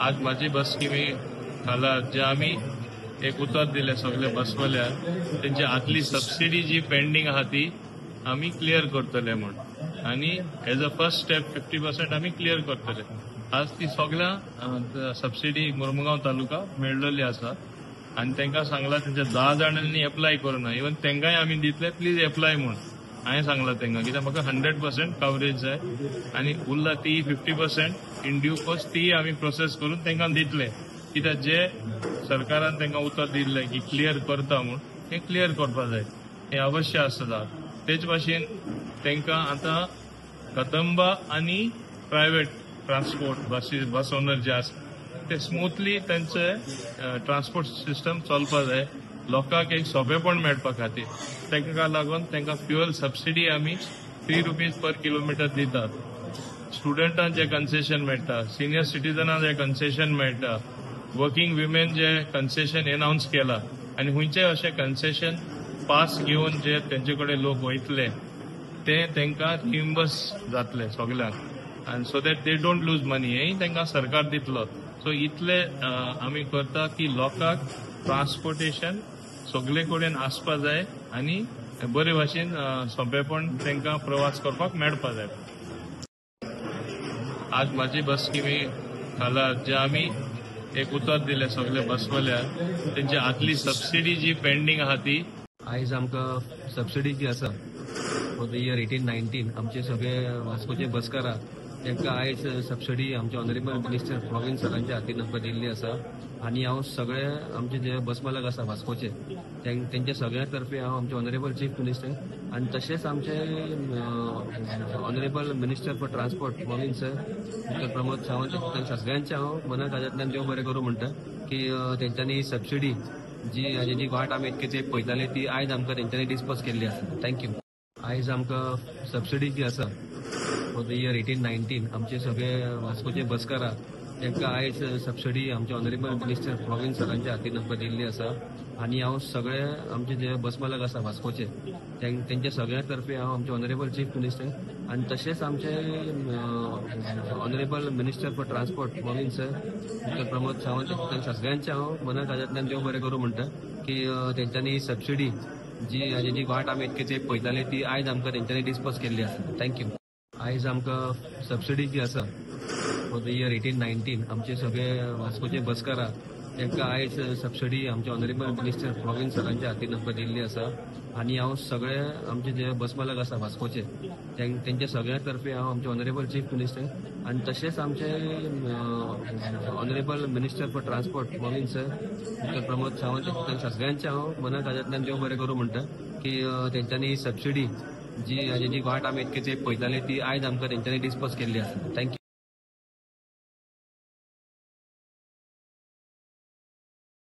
आज माझी बस स्किमी खाला जे आम्ही एक उतर दिले सगळे बसवाल्याक त्यांची आतली सबसिडी जी पेंडिंग आहा ती आम्ही क्लियर करतले म्हणून आणि एज अ फर्स्ट स्टेप 50% आम्ही क्लियर करतले. आज ती सगळ्या सबसिडी मुरमुगांव तालुका मेळलेली आसा आणि तांकां सांगला त्यांच्या 10 जाणांनी एप्लाय करूना. इवन तांकांय आम्ही दितले प्लीज एप्लाय म्हणून हांवें सांगला तांकां कित्याक म्हाका 100% कवरेज जाय आणि उरला ती 50% इन ड्यू कोर्स ती आम्ही प्रोसेस करून तांकां दितले. कित्याक जे सरकारान तांकां उतर दिल्लें की क्लियर करता म्हणून हें क्लियर करपा जाय, हें अवश्य आसता. तेच भाशेन तांकां आतां कदंबा आनी प्रायव्हेट ट्रान्सपोर्ट बस ओनर जे आसा ते स्मूथली त्यांचे ट्रान्सपोर्ट सिस्टम चलपा जाय. लोकांक एक सोंपेपण मेळपा खातीर तांकां लागून तांकां फ्युअल सबसिडी आमी 3 रुपीज पर किलोमिटर दितात. स्टुडंटांक जे कन्सेशन मेळटा, सिनियर सिटीजनांक जे कन्सेशन मेळटा, वर्किंग विमेन जे कन्सेशन एनाउन्स केला आणि हुंयचे अशे कन्सेशन पास घेवन जे तेंचे कडेन लोक वयतले ते तांकां रिइम्बर्स जातले सगळ्यांक आनी so that they don't lose money. हेय तांकां सरकार दितलो. सो इतले आमी करता की लोकांक ट्रान्सपोर्टेशन सगळे कडेन आसपा जाय आनी बरे भाशेन सोंपेपण तांकां प्रवास करपाक मेळपा जाय. आज माझी बस स्किमी खाला जे आम्ही एक उतर दिले सगळे बसवाल्याक त्यांची आतली सबसिडी जी पेंडिंग आहा ती आयज आमकां सबसिडी जी आसा फॉर द इयर 18-19 आमचे सगळे वास्कोचे बसकारां तांकां आयज सबसिडी आमचे ऑनरेबल मिनिस्टर प्रवीण सरांच्या हातीन आमकां दिल्ली आसा आनी हांव सगळे आमचे जे बस मालक आसा वास्कोचे तेंच्या सगळ्या तर्फे हांव आमचे ऑनरेबल चीफ मिनिस्टर आनी तशेंच आमचे honourable minister for transport Praveen sir डॉ प्रमोद सावंत सगळ्यांचे हांव मनाकाजांतल्यान देव बरें करूं म्हणटा की तेंच्यांनी सबसिडी जी वाट आमी इतके तेंप पळयताले ती आयज आमकां तेंच्यांनी डिस्पोज केल्ली आसा. थँक्यू. आयज आमकां सबसिडी जी आसा फॉर द इयर 18-19 आमचे सगळे वास्कोचे बसकारां तांकां आयज सबसिडी आमचे ऑनरेबल मिनिस्टर प्रवीण सरांच्या हातीन आमकां दिल्ली आसा आनी हांव सगळे आमचे जे बस मालक आसा वास्कोचे तेंच्या सगळ्या तर्फे हांव आमचे ऑनरेबल चीफ मिनिस्टर आनी तशेंच आमचे honourable minister for transport Praveen sir डॉ प्रमोद सावंत सगळ्यांचे हांव मनाकाजांतल्यान देव बरें करूं म्हणटा की तेंच्यांनी सबसिडी जी वाट आमी इतके तेंप पळयताले ती आयज आमकां तेंच्यांनी डिस्पोज केल्ली आसा. थँक्यू. आयज आमकां सबसिडी जी आसा फॉर द इयर 18-19 आमचे सगळे वास्कोचे बसकारां तांकां आयज सबसिडी आमचे ऑनरेबल मिनिस्टर प्रवीण सरांच्या हातीन आमकां दिल्ली आसा आनी हांव सगळे आमचे जे बस मालक आसा वास्कोचे तेंच्या सगळ्या तर्फे हांव आमचे ऑनरेबल चीफ मिनिस्टर आनी तशेंच आमचे honourable minister for transport Praveen sir डॉ प्रमोद सावंत सगळ्यांचे हांव मनाकाजांतल्यान देव बरें करूं म्हणटा की तेंच्यांनी सबसिडी जी वाट आमी इतके तेंप पळयताले ती आयज आमकां तेंच्यांनी डिस्पोज केल्ली आसा. थँक्यू.